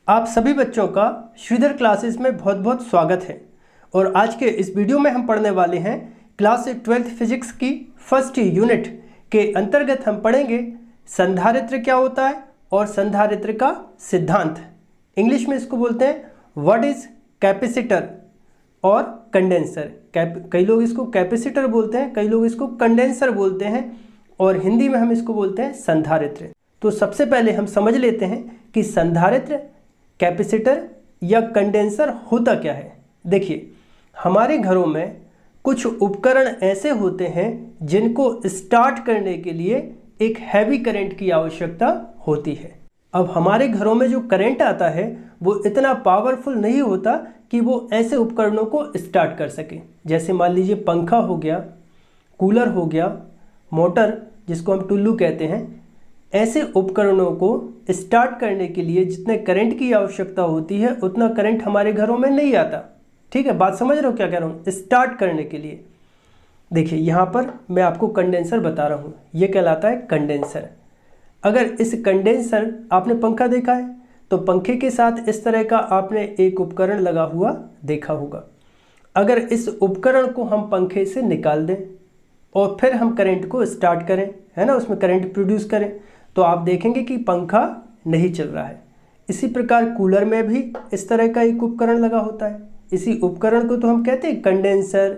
आप सभी बच्चों का श्रीधर क्लासेस में बहुत बहुत स्वागत है। और आज के इस वीडियो में हम पढ़ने वाले हैं क्लास 12th फिजिक्स की फर्स्ट यूनिट के अंतर्गत हम पढ़ेंगे संधारित्र क्या होता है और संधारित्र का सिद्धांत। इंग्लिश में इसको बोलते हैं व्हाट इज कैपेसिटर और कंडेंसर। कई लोग इसको कैपेसिटर बोलते हैं, कई लोग इसको कंडेंसर बोलते हैं और हिंदी में हम इसको बोलते हैं संधारित्र। तो सबसे पहले हम समझ लेते हैं कि संधारित्र, कैपेसिटर या कंडेंसर होता क्या है। देखिए, हमारे घरों में कुछ उपकरण ऐसे होते हैं जिनको स्टार्ट करने के लिए एक हैवी करंट की आवश्यकता होती है। अब हमारे घरों में जो करंट आता है वो इतना पावरफुल नहीं होता कि वो ऐसे उपकरणों को स्टार्ट कर सके। जैसे मान लीजिए पंखा हो गया, कूलर हो गया, मोटर जिसको हम टुल्लू कहते हैं। ऐसे उपकरणों को स्टार्ट करने के लिए जितने करंट की आवश्यकता होती है उतना करंट हमारे घरों में नहीं आता। ठीक है, बात समझ रहे हो क्या कह रहा हूँ? स्टार्ट करने के लिए देखिए यहाँ पर मैं आपको कंडेंसर बता रहा हूँ, ये कहलाता है कंडेंसर। अगर इस कंडेंसर, आपने पंखा देखा है तो पंखे के साथ इस तरह का आपने एक उपकरण लगा हुआ देखा होगा। अगर इस उपकरण को हम पंखे से निकाल दें और फिर हम करंट को स्टार्ट करें, है ना, उसमें करंट प्रोड्यूस करें, तो आप देखेंगे कि पंखा नहीं चल रहा है। इसी प्रकार कूलर में भी इस तरह का एक उपकरण लगा होता है। इसी उपकरण को तो हम कहते हैं कंडेंसर,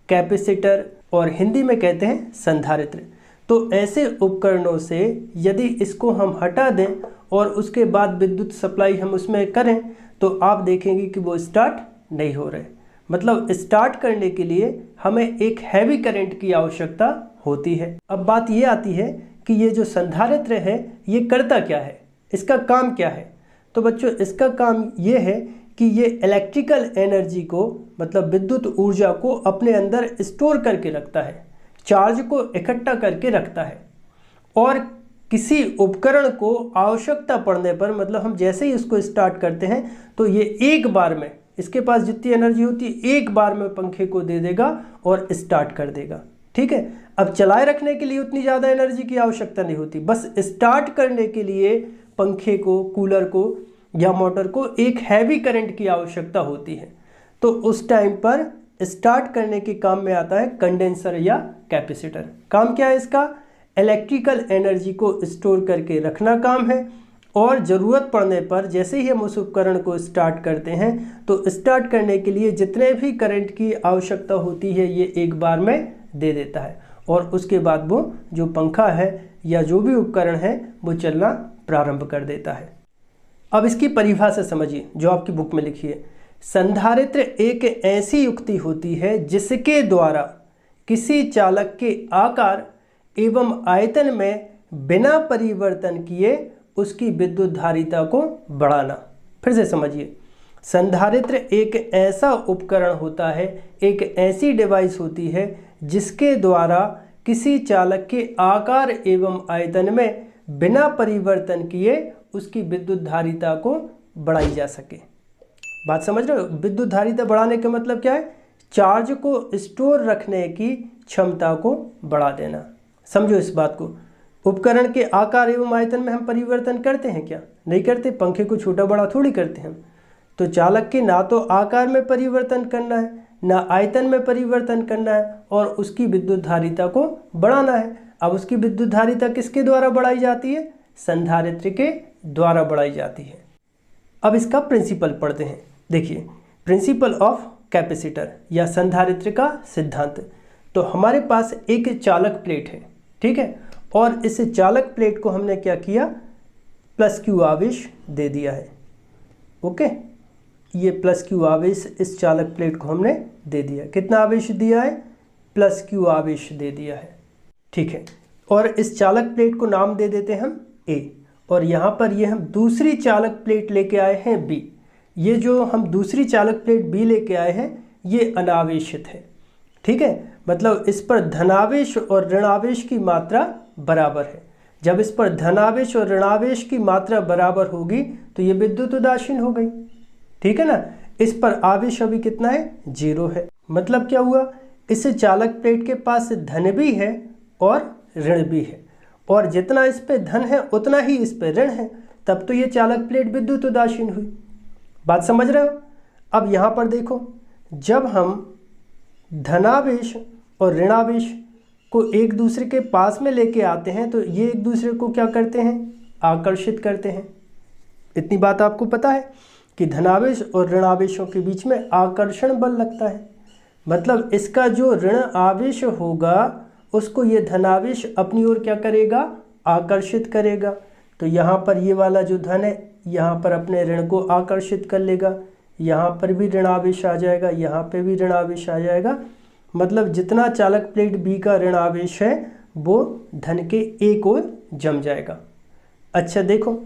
कैपेसिटर और हिंदी में कहते हैं संधारित्र। तो ऐसे उपकरणों से यदि इसको हम हटा दें और उसके बाद विद्युत सप्लाई हम उसमें करें तो आप देखेंगे कि वो स्टार्ट नहीं हो रहे। मतलब स्टार्ट करने के लिए हमें एक हैवी करंट की आवश्यकता होती है। अब बात ये आती है कि ये जो संधारित्र है ये करता क्या है, इसका काम क्या है। तो बच्चों, इसका काम ये है कि ये इलेक्ट्रिकल एनर्जी को, मतलब विद्युत ऊर्जा को अपने अंदर स्टोर करके रखता है, चार्ज को इकट्ठा करके रखता है। और किसी उपकरण को आवश्यकता पड़ने पर, मतलब हम जैसे ही इसको स्टार्ट करते हैं तो ये एक बार में, इसके पास जितनी एनर्जी होती है एक बार में पंखे को दे देगा और स्टार्ट कर देगा। ठीक है, अब चलाए रखने के लिए उतनी ज़्यादा एनर्जी की आवश्यकता नहीं होती, बस स्टार्ट करने के लिए पंखे को, कूलर को या मोटर को एक हैवी करंट की आवश्यकता होती है। तो उस टाइम पर स्टार्ट करने के काम में आता है कंडेंसर या कैपेसिटर। काम क्या है इसका? इलेक्ट्रिकल एनर्जी को स्टोर करके रखना काम है। और ज़रूरत पड़ने पर जैसे ही हम उस उपकरण को स्टार्ट करते हैं तो स्टार्ट करने के लिए जितने भी करंट की आवश्यकता होती है ये एक बार में दे देता है और उसके बाद वो जो पंखा है या जो भी उपकरण है वो चलना प्रारंभ कर देता है। अब इसकी परिभाषा समझिए जो आपकी बुक में लिखी है। संधारित्र एक ऐसी युक्ति होती है जिसके द्वारा किसी चालक के आकार एवं आयतन में बिना परिवर्तन किए उसकी विद्युत धारिता को बढ़ाना। फिर से समझिए, संधारित्र एक ऐसा उपकरण होता है, एक ऐसी डिवाइस होती है जिसके द्वारा किसी चालक के आकार एवं आयतन में बिना परिवर्तन किए उसकी विद्युत धारिता को बढ़ाई जा सके। बात समझ रहे हो? विद्युत धारिता बढ़ाने का मतलब क्या है? चार्ज को स्टोर रखने की क्षमता को बढ़ा देना। समझो इस बात को। उपकरण के आकार एवं आयतन में हम परिवर्तन करते हैं क्या? नहीं करते। पंखे को छोटा बड़ा थोड़ी करते हैं। तो चालक के ना तो आकार में परिवर्तन करना है, ना आयतन में परिवर्तन करना है और उसकी विद्युत धारिता को बढ़ाना है। अब उसकी विद्युत धारिता किसके द्वारा बढ़ाई जाती है? संधारित्र के द्वारा बढ़ाई जाती है। अब इसका प्रिंसिपल पढ़ते हैं। देखिए, प्रिंसिपल ऑफ कैपेसिटर या संधारित्र का सिद्धांत। तो हमारे पास एक चालक प्लेट है, ठीक है, और इस चालक प्लेट को हमने क्या किया? प्लस क्यू आवेश दे दिया है। ओके, ये प्लस क्यू आवेश इस चालक प्लेट को हमने दे दिया। कितना आवेश दिया है? प्लस क्यू आवेश दे दिया है। ठीक है, और इस चालक प्लेट को नाम दे देते हैं हम ए। और यहाँ पर ये हम दूसरी चालक प्लेट लेके आए हैं बी। ये जो हम दूसरी चालक प्लेट बी लेके आए हैं ये अनावेशित है। ठीक है, मतलब इस पर धनावेश और ऋणावेश की मात्रा बराबर है। जब इस पर धनावेश और ऋणावेश की मात्रा बराबर होगी तो ये विद्युत उदासीन हो गई। ठीक है ना। इस पर आवेश अभी कितना है? 0 है। मतलब क्या हुआ? इस चालक प्लेट के पास धन भी है और ऋण भी है, और जितना इस पे धन है उतना ही इस पे ऋण है। तब तो ये चालक प्लेट विद्युत उदासीन हुई। बात समझ रहे हो? अब यहाँ पर देखो, जब हम धनावेश और ऋणावेश को एक दूसरे के पास में लेके आते हैं तो ये एक दूसरे को क्या करते हैं, आकर्षित करते हैं। इतनी बात आपको पता है कि धनावेश और ऋणावेशों के बीच में आकर्षण बल लगता है। मतलब इसका जो ऋण आवेश होगा उसको ये धनावेश अपनी ओर क्या करेगा, आकर्षित करेगा। तो यहाँ पर ये वाला जो धन है यहाँ पर अपने ऋण को आकर्षित कर लेगा, यहाँ पर भी ऋणावेश आ जाएगा, यहाँ पे भी ऋणावेश आ जाएगा। मतलब जितना चालक प्लेट बी का ऋण आवेश है वो धन के एक ओर जम जाएगा। अच्छा देखो,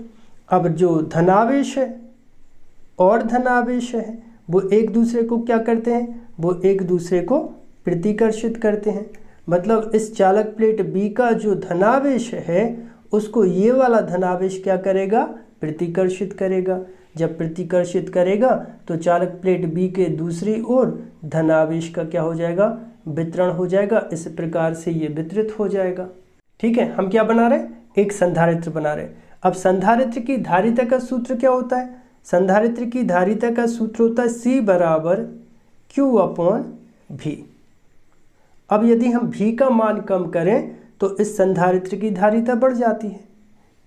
अब जो धनावेश है और धनावेश है वो एक दूसरे को क्या करते हैं, वो एक दूसरे को प्रतिकर्षित करते हैं। मतलब इस चालक प्लेट बी का जो धनावेश है उसको ये वाला धनावेश क्या करेगा, प्रतिकर्षित करेगा। जब प्रतिकर्षित करेगा तो चालक प्लेट बी के दूसरी ओर धनावेश का क्या हो जाएगा, वितरण हो जाएगा। इस प्रकार से ये वितरित हो जाएगा। ठीक है, हम क्या बना रहे हैं, एक संधारित्र बना रहे हैं। अब संधारित्र की धारिता का सूत्र क्या होता है, संधारित्र की धारिता का सूत्र होता है C बराबर Q/V। अब यदि हम V का मान कम करें तो इस संधारित्र की धारिता बढ़ जाती है।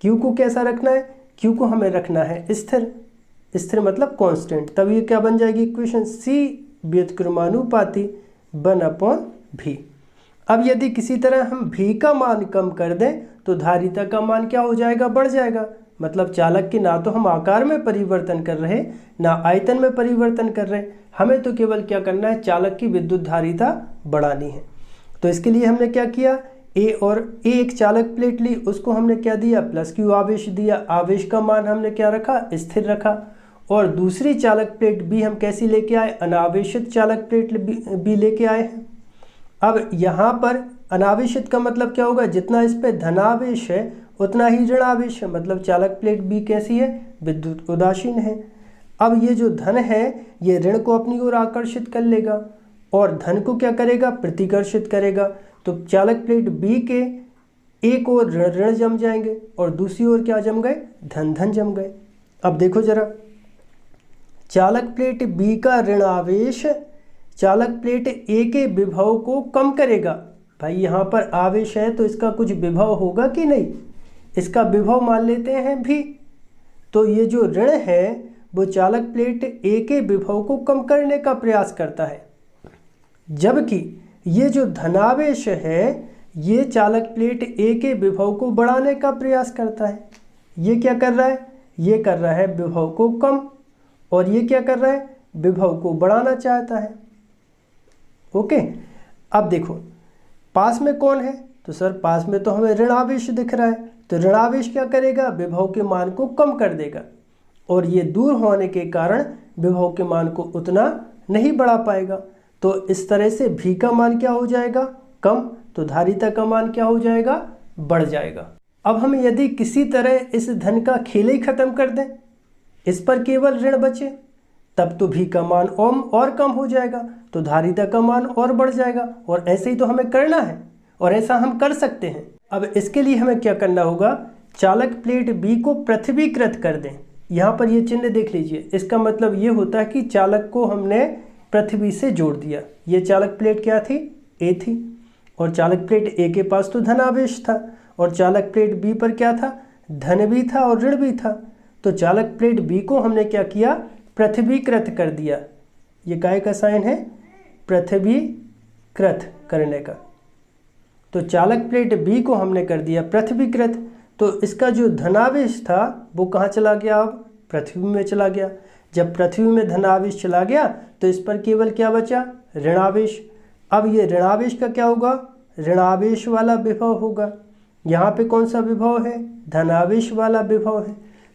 Q को कैसा रखना है, Q को हमें रखना है स्थिर, स्थिर मतलब कांस्टेंट। तब ये क्या बन जाएगी इक्वेशन, C व्युत्क्रमानुपाती 1/V। अब यदि किसी तरह हम V का मान कम कर दें तो धारिता का मान क्या हो जाएगा, बढ़ जाएगा। मतलब चालक के ना तो हम आकार में परिवर्तन कर रहे ना आयतन में परिवर्तन कर रहे, हमें तो केवल क्या करना है, चालक की विद्युत धारिता बढ़ानी है। तो इसके लिए हमने क्या किया, ए एक चालक प्लेट ली, उसको हमने क्या दिया, +Q आवेश दिया। आवेश का मान हमने क्या रखा, स्थिर रखा। और दूसरी चालक प्लेट बी हम कैसी लेके आए, अनावेशित चालक प्लेट बी लेके आए हैं। अब यहाँ पर अनावेशित का मतलब क्या होगा, जितना इस पे धनावेश है उतना ही ऋणावेश है। मतलब चालक प्लेट बी कैसी है, विद्युत उदासीन है। अब ये जो धन है ये ऋण को अपनी ओर आकर्षित कर लेगा और धन को क्या करेगा, प्रतिकर्षित करेगा। तो चालक प्लेट बी के एक ओर ऋण जम जाएंगे और दूसरी ओर क्या जम गए, धन जम गए। अब देखो जरा, चालक प्लेट बी का ऋण आवेश चालक प्लेट ए के विभव को कम करेगा। भाई यहाँ पर आवेश है तो इसका कुछ विभव होगा कि नहीं, इसका विभव मान लेते हैं भी। तो ये जो ऋण है वो चालक प्लेट ए के विभव को कम करने का प्रयास करता है, जबकि ये जो धनावेश है ये चालक प्लेट ए के विभव को बढ़ाने का प्रयास करता है। ये क्या कर रहा है, ये कर रहा है विभव को कम, और ये क्या कर रहा है, विभव को बढ़ाना चाहता है। ओके, अब देखो पास में कौन है, तो सर पास में तो हमें ऋणावेश दिख रहा है। तो ऋणावेश क्या करेगा, विभव के मान को कम कर देगा और ये दूर होने के कारण विभव के मान को उतना नहीं बढ़ा पाएगा। तो इस तरह से भी का मान क्या हो जाएगा, कम, तो धारिता का मान क्या हो जाएगा, बढ़ जाएगा। अब हम यदि किसी तरह इस धन का खेल ही खत्म कर दें, इस पर केवल ऋण बचे, तब तो भी का मान और कम हो जाएगा, तो धारिता का मान और बढ़ जाएगा। और ऐसे ही तो हमें करना है और ऐसा हम कर सकते हैं। अब इसके लिए हमें क्या करना होगा, चालक प्लेट बी को पृथ्वीकृत कर दें। यहाँ पर ये चिन्ह देख लीजिए, इसका मतलब ये होता है कि चालक को हमने पृथ्वी से जोड़ दिया। ये चालक प्लेट क्या थी, ए थी, और चालक प्लेट ए के पास तो धनावेश था और चालक प्लेट बी पर क्या था, धन भी था और ऋण भी था। तो चालक प्लेट बी को हमने क्या किया, पृथ्वीकृत कर दिया। ये काय का साइन है, पृथ्वीकृत करने का। तो चालक प्लेट बी को हमने कर दिया पृथ्वीकृत, तो इसका जो धनावेश था वो कहाँ चला गया, अब पृथ्वी में चला गया। जब पृथ्वी में धनावेश चला गया तो इस पर केवल क्या बचा, ऋणावेश। अब ये ऋणावेश का क्या होगा, ऋणावेश वाला विभव होगा। यहाँ पे कौन सा विभव है, धनावेश वाला विभव है।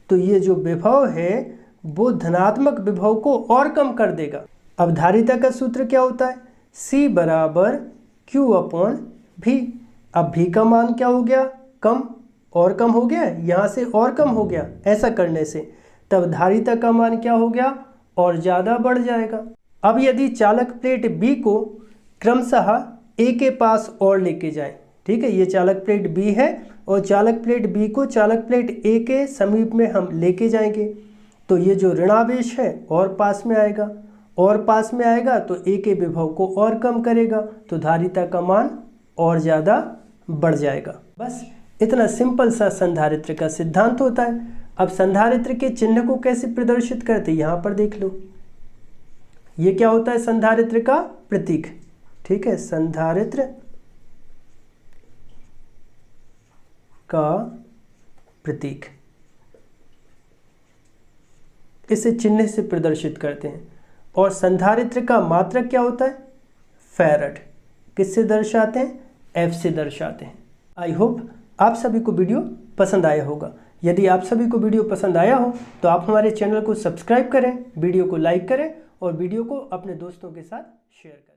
तो ये जो विभव है वो धनात्मक विभव को और कम कर देगा। अब धारिता का सूत्र क्या होता है, C बराबर Q/V। अब भी का मान क्या हो गया, कम, और कम हो गया, यहाँ से और कम हो गया। ऐसा करने से तब धारिता का मान क्या हो गया, और ज़्यादा बढ़ जाएगा। अब यदि चालक प्लेट B को क्रमशः A के पास और लेके जाए, ठीक है, ये चालक प्लेट B है और चालक प्लेट बी को चालक प्लेट ए के समीप में हम लेके जाएंगे तो ये जो ऋणावेश है और पास में आएगा, और पास में आएगा तो ए के विभव को और कम करेगा तो धारिता का मान और ज़्यादा बढ़ जाएगा। बस इतना सिंपल सा संधारित्र का सिद्धांत होता है। अब संधारित्र के चिन्ह को कैसे प्रदर्शित करते हैं यहाँ पर देख लो। ये क्या होता है? संधारित्र का प्रतीक। ठीक है, संधारित्र का प्रतीक, इसे चिन्ह से प्रदर्शित करते हैं। और संधारित्र का मात्रक क्या होता है? फैराड। किससे दर्शाते हैं? एफ से दर्शाते हैं। आई होप आप सभी को वीडियो पसंद आया होगा। यदि आप सभी को वीडियो पसंद आया हो तो आप हमारे चैनल को सब्सक्राइब करें, वीडियो को लाइक करें और वीडियो को अपने दोस्तों के साथ शेयर करें।